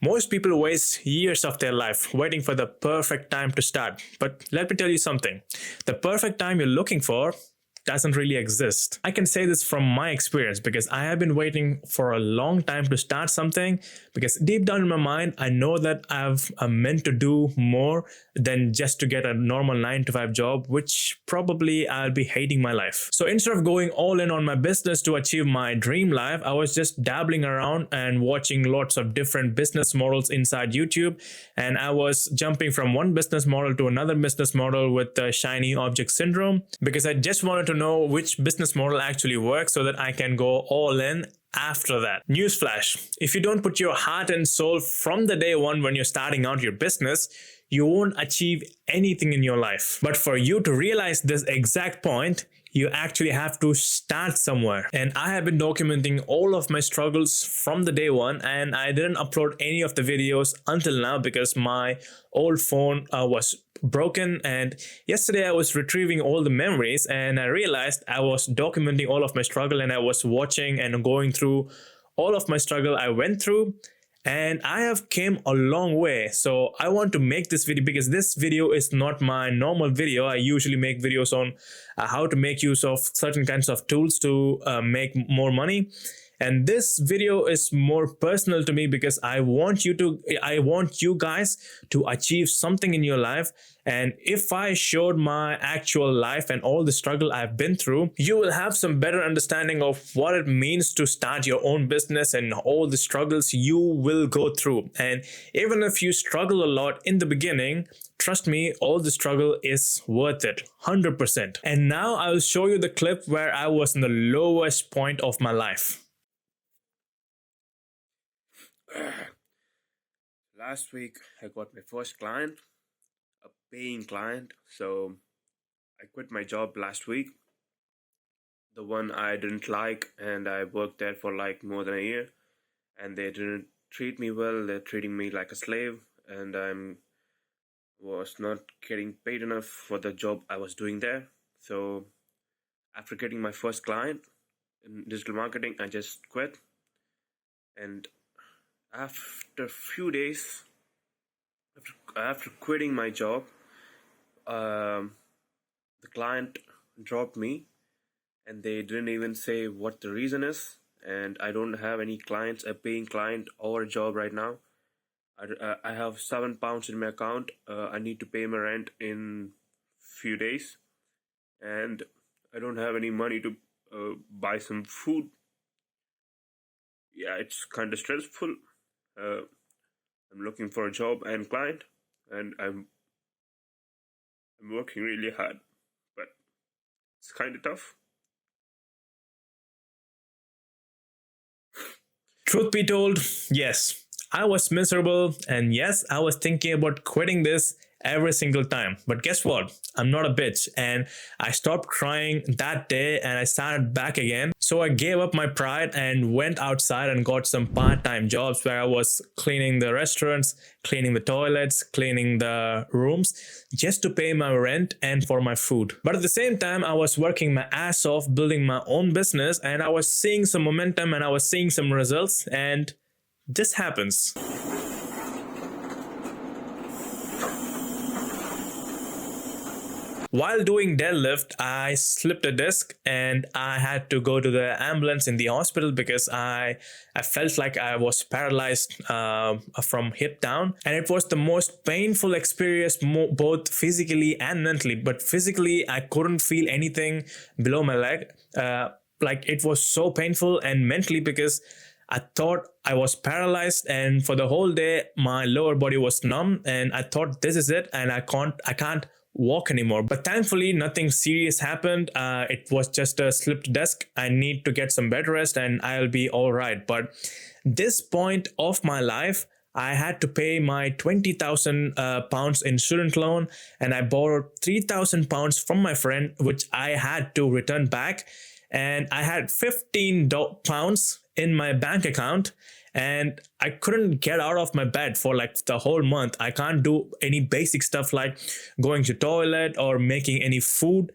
Most people waste years of their life waiting for the perfect time to start. But let me tell you something. The perfect time you're looking for doesn't really exist. I can say this from my experience because I have been waiting for a long time to start something, because deep down in my mind, I know that I'm meant to do more than just to get a normal 9 to 5 job, which probably I'll be hating my life. So instead of going all in on my business to achieve my dream life, I was just dabbling around and watching lots of different business models inside YouTube. And I was jumping from one business model to another business model with the shiny object syndrome, because I just wanted to know which business model actually works so that I can go all in after that. Newsflash: if you don't put your heart and soul from the day one when you're starting out your business, you won't achieve anything in your life. But for you to realize this exact point, you actually have to start somewhere. And I have been documenting all of my struggles from the day one, and I didn't upload any of the videos until now because my old phone was broken. And yesterday I was retrieving all the memories and I realized I was documenting all of my struggle, and I was watching and going through all of my struggle I went through. And I have came a long way. So I want to make this video because this video is not my normal video. I usually make videos on how to make use of certain kinds of tools to make more money. And this video is more personal to me because I want you guys to achieve something in your life. And if I showed my actual life and all the struggle I've been through, you will have some better understanding of what it means to start your own business and all the struggles you will go through. And even if you struggle a lot in the beginning, trust me, all the struggle is worth it, 100%. And now I'll show you the clip where I was in the lowest point of my life. Last week I got my first client, a paying client. So I quit my job last week, the one I didn't like, and I worked there for like more than a year, and they didn't treat me well. They're treating me like a slave, and I was not getting paid enough for the job I was doing there. So after getting my first client in digital marketing, I just quit. And after a few days, after quitting my job, the client dropped me, and they didn't even say what the reason is. And I don't have any clients, a paying client or a job right now. I have £7 in my account. I need to pay my rent in few days, and I don't have any money to buy some food. Yeah, it's kind of stressful. I'm looking for a job and client, and I'm working really hard, but it's kind of tough. Truth be told, yes, I was miserable, and yes, I was thinking about quitting this every single time. But guess what? I'm not a bitch, and I stopped crying that day and I started back again. So I gave up my pride and went outside and got some part-time jobs where I was cleaning the restaurants, cleaning the toilets, cleaning the rooms, just to pay my rent and for my food. But at the same time, I was working my ass off building my own business, and I was seeing some momentum and I was seeing some results, and this happens. While doing deadlift, I slipped a disc and I had to go to the ambulance in the hospital because I felt like I was paralyzed from hip down. And it was the most painful experience, both physically and mentally. But physically, I couldn't feel anything below my leg. Like it was so painful, and mentally because I thought I was paralyzed, and for the whole day, my lower body was numb, and I thought this is it, and I can't walk anymore. But thankfully nothing serious happened. It was just a slipped disc. I need to get some bed rest and I'll be all right. But this point of my life, I had to pay my £20,000 in student loan, and I borrowed £3,000 from my friend, which I had to return back. And I had £15 in my bank account, and I couldn't get out of my bed for like the whole month. I can't do any basic stuff like going to toilet or making any food.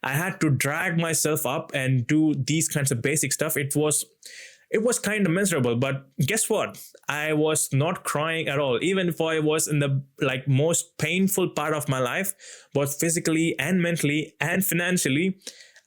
I had to drag myself up and do these kinds of basic stuff. It was It was kind of miserable, but guess what? I was not crying at all. Even if I was in the most painful part of my life, both physically and mentally and financially,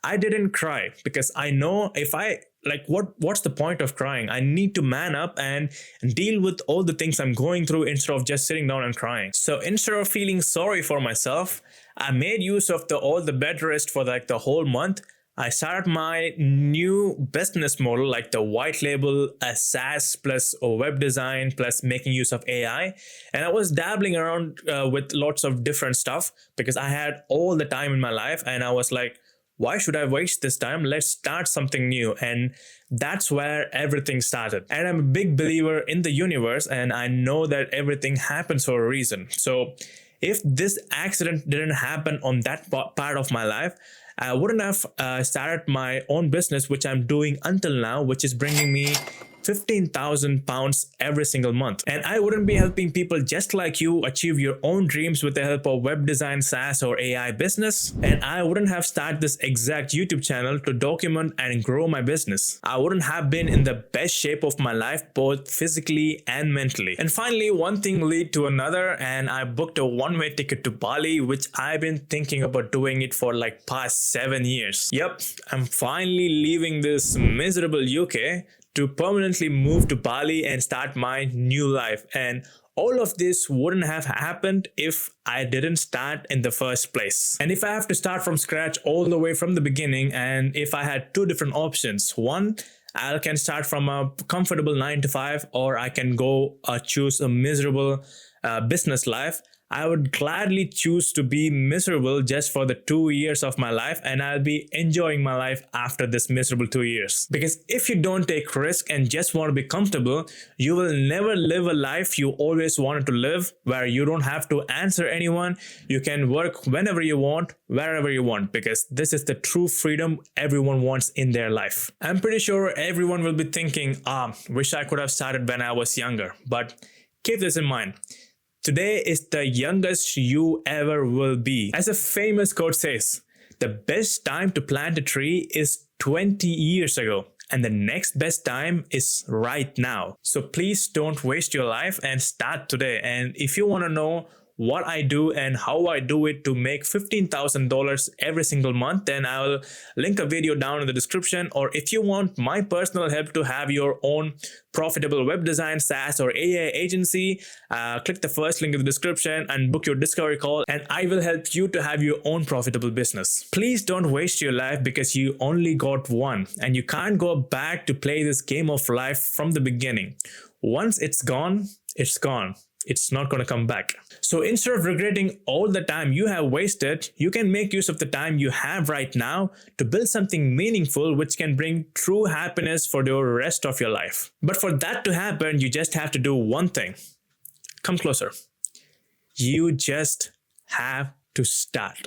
I didn't cry because I know if I what's the point of crying? I need to man up and deal with all the things I'm going through instead of just sitting down and crying. So instead of feeling sorry for myself, I made use of all the bed rest for the whole month. I started my new business model, like the white label, a SaaS plus a web design plus making use of AI. And I was dabbling around with lots of different stuff because I had all the time in my life. And I was like, why should I waste this time? Let's start something new. And that's where everything started. And I'm a big believer in the universe, and I know that everything happens for a reason. So if this accident didn't happen on that part of my life, I wouldn't have started my own business, which I'm doing until now, which is bringing me £15,000 every single month. And I wouldn't be helping people just like you achieve your own dreams with the help of web design, SaaS, or AI business. And I wouldn't have started this exact YouTube channel to document and grow my business. I wouldn't have been in the best shape of my life, both physically and mentally. And finally, one thing led to another, and I booked a one-way ticket to Bali, which I've been thinking about doing it for past 7 years. Yep, I'm finally leaving this miserable UK to permanently move to Bali and start my new life. And all of this wouldn't have happened if I didn't start in the first place. And if I have to start from scratch all the way from the beginning, and if I had two different options, one, I can start from a comfortable 9 to 5, or I can go choose a miserable business life. I would gladly choose to be miserable just for the 2 years of my life, and I'll be enjoying my life after this miserable 2 years. Because if you don't take risk and just want to be comfortable, you will never live a life you always wanted to live, where you don't have to answer anyone. You can work whenever you want, wherever you want, because this is the true freedom everyone wants in their life. I'm pretty sure everyone will be thinking, wish I could have started when I was younger. But keep this in mind. Today is the youngest you ever will be. As a famous quote says, the best time to plant a tree is 20 years ago, and the next best time is right now. So please don't waste your life and start today. And if you want to know what I do and how I do it to make $15,000 every single month, then I'll link a video down in the description. Or if you want my personal help to have your own profitable web design, SaaS, or AI agency, click the first link in the description and book your discovery call, and I will help you to have your own profitable business. Please don't waste your life because you only got one, and you can't go back to play this game of life from the beginning. Once it's gone, it's gone. It's not going to come back. So instead of regretting all the time you have wasted, you can make use of the time you have right now to build something meaningful which can bring true happiness for the rest of your life. But for that to happen, you just have to do one thing. Come closer. You just have to start.